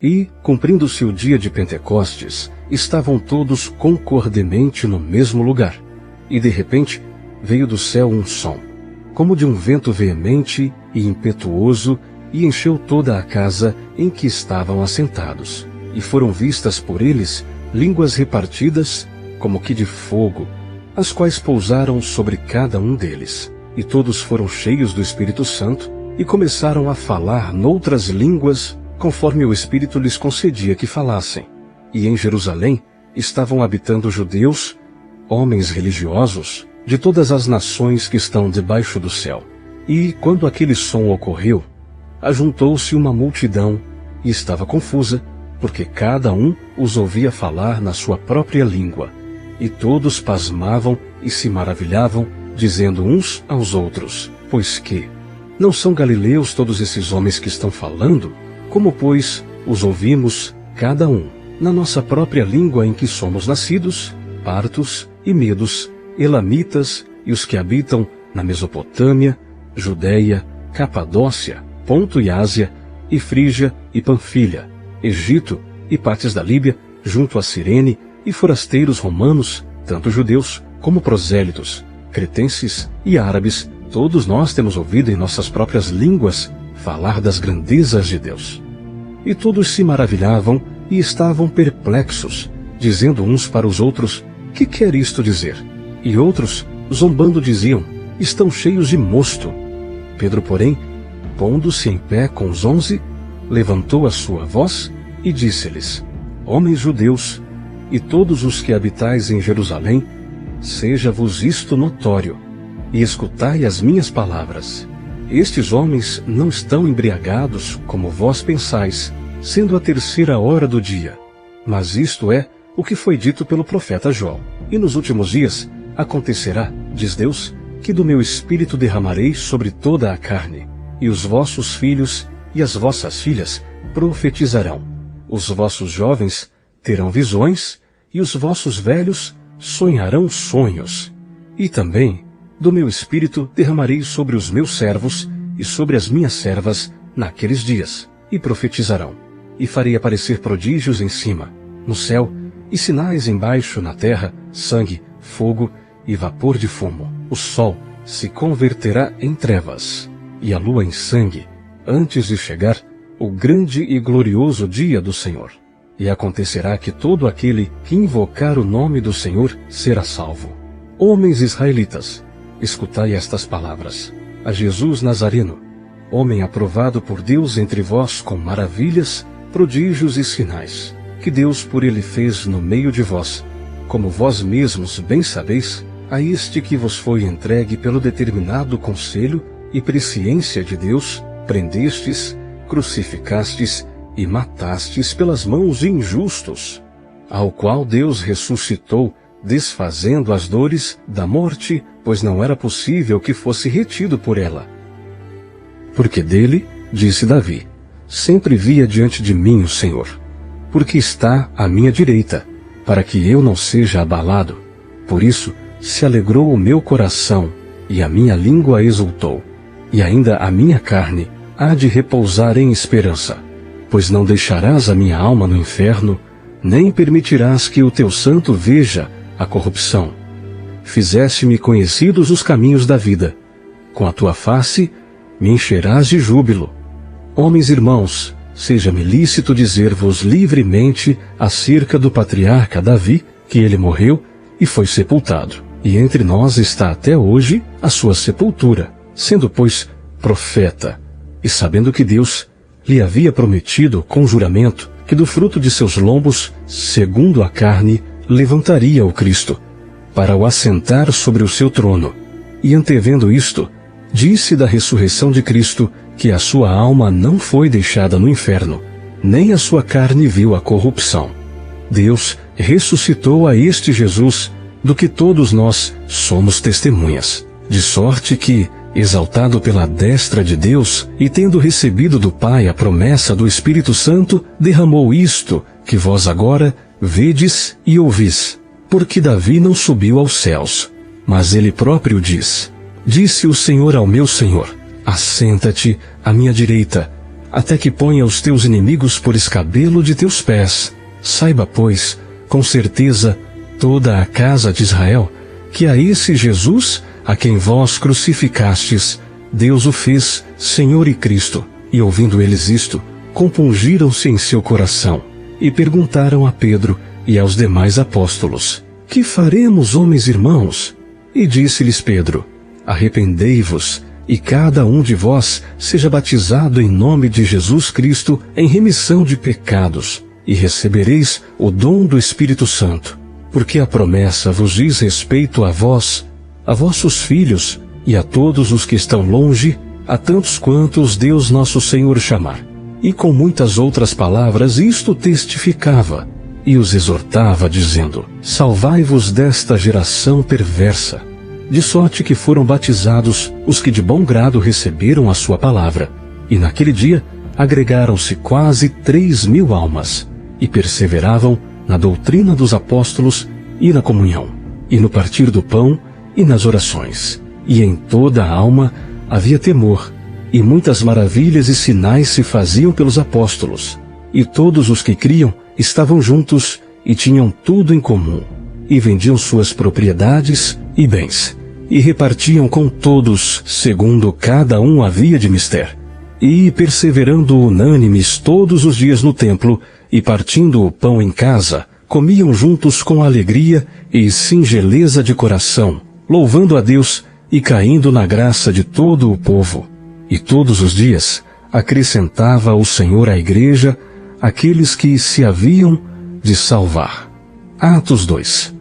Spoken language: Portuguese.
E, cumprindo-se o dia de Pentecostes, estavam todos concordemente no mesmo lugar. E de repente veio do céu um som, como de um vento veemente e impetuoso, e encheu toda a casa em que estavam assentados. E foram vistas por eles línguas repartidas, como que de fogo, as quais pousaram sobre cada um deles. E todos foram cheios do Espírito Santo, e começaram a falar noutras línguas, conforme o Espírito lhes concedia que falassem. E em Jerusalém estavam habitando judeus, homens religiosos, de todas as nações que estão debaixo do céu. E, quando aquele som ocorreu, ajuntou-se uma multidão, e estava confusa, porque cada um os ouvia falar na sua própria língua. E todos pasmavam e se maravilhavam, dizendo uns aos outros: pois que? Não são galileus todos esses homens que estão falando? Como, pois, os ouvimos, cada um, na nossa própria língua em que somos nascidos, partos e medos, elamitas e os que habitam na Mesopotâmia, Judeia, Capadócia, Ponto e Ásia, e Frígia e Panfilha, Egito e partes da Líbia, junto a Cirene, e forasteiros romanos, tanto judeus como prosélitos, cretenses e árabes, todos nós temos ouvido em nossas próprias línguas falar das grandezas de Deus. E todos se maravilhavam e estavam perplexos, dizendo uns para os outros: que quer isto dizer? E outros, zombando, diziam: estão cheios de mosto. Pedro, porém, pondo-se em pé com os 11, levantou a sua voz e disse-lhes: homens judeus, e todos os que habitais em Jerusalém, seja-vos isto notório, e escutai as minhas palavras. Estes homens não estão embriagados, como vós pensais, sendo a 3ª hora do dia. Mas isto é o que foi dito pelo profeta Joel. E nos últimos dias acontecerá, diz Deus, que do meu Espírito derramarei sobre toda a carne, e os vossos filhos e as vossas filhas profetizarão. Os vossos jovens terão visões, e os vossos velhos sonharão sonhos. E também do meu Espírito derramarei sobre os meus servos e sobre as minhas servas naqueles dias, e profetizarão. E farei aparecer prodígios em cima, no céu, e sinais embaixo na terra, sangue, fogo e vapor de fumo. O sol se converterá em trevas, e a lua em sangue, antes de chegar o grande e glorioso dia do Senhor. E acontecerá que todo aquele que invocar o nome do Senhor será salvo. Homens israelitas, escutai estas palavras. A Jesus Nazareno, homem aprovado por Deus entre vós com maravilhas, prodígios e sinais, que Deus por ele fez no meio de vós, como vós mesmos bem sabeis, a este que vos foi entregue pelo determinado conselho e presciência de Deus, prendestes, crucificastes e matastes pelas mãos de injustos, ao qual Deus ressuscitou, desfazendo as dores da morte, pois não era possível que fosse retido por ela. Porque dele, disse Davi, sempre via diante de mim o Senhor, porque está à minha direita, para que eu não seja abalado. Por isso se alegrou o meu coração, e a minha língua exultou, e ainda a minha carne há de repousar em esperança, pois não deixarás a minha alma no inferno, nem permitirás que o teu santo veja a corrupção. Fizeste-me conhecidos os caminhos da vida. Com a tua face me encherás de júbilo. Homens irmãos, seja-me lícito dizer-vos livremente acerca do patriarca Davi, que ele morreu e foi sepultado. E entre nós está até hoje a sua sepultura, sendo, pois, profeta, e sabendo que Deus lhe havia prometido com juramento que do fruto de seus lombos, segundo a carne, levantaria o Cristo, para o assentar sobre o seu trono. E antevendo isto, disse da ressurreição de Cristo que a sua alma não foi deixada no inferno, nem a sua carne viu a corrupção. Deus ressuscitou a este Jesus, do que todos nós somos testemunhas, de sorte que, exaltado pela destra de Deus, e tendo recebido do Pai a promessa do Espírito Santo, derramou isto, que vós agora vedes e ouvis. Porque Davi não subiu aos céus, mas ele próprio diz: disse o Senhor ao meu Senhor, assenta-te à minha direita, até que ponha os teus inimigos por escabelo de teus pés. Saiba, pois, com certeza, toda a casa de Israel, que a esse Jesus, a quem vós crucificastes, Deus o fez Senhor e Cristo. E ouvindo eles isto, compungiram-se em seu coração, e perguntaram a Pedro e aos demais apóstolos: Que faremos, homens irmãos? E disse-lhes Pedro: Arrependei-vos, e cada um de vós seja batizado em nome de Jesus Cristo em remissão de pecados, e recebereis o dom do Espírito Santo. Porque a promessa vos diz respeito a vós, a vossos filhos e a todos os que estão longe, a tantos quantos Deus nosso Senhor chamar. E com muitas outras palavras isto testificava, e os exortava, dizendo: Salvai-vos desta geração perversa. De sorte que foram batizados os que de bom grado receberam a sua palavra. E naquele dia agregaram-se quase 3.000 almas, e perseveravam na doutrina dos apóstolos e na comunhão, e no partir do pão e nas orações. E em toda a alma havia temor, e muitas maravilhas e sinais se faziam pelos apóstolos. E todos os que criam estavam juntos e tinham tudo em comum, e vendiam suas propriedades e bens, e repartiam com todos, segundo cada um havia de mister. E, perseverando unânimes todos os dias no templo, e partindo o pão em casa, comiam juntos com alegria e singeleza de coração, louvando a Deus e caindo na graça de todo o povo. E todos os dias acrescentava o Senhor à igreja aqueles que se haviam de salvar. Atos 2.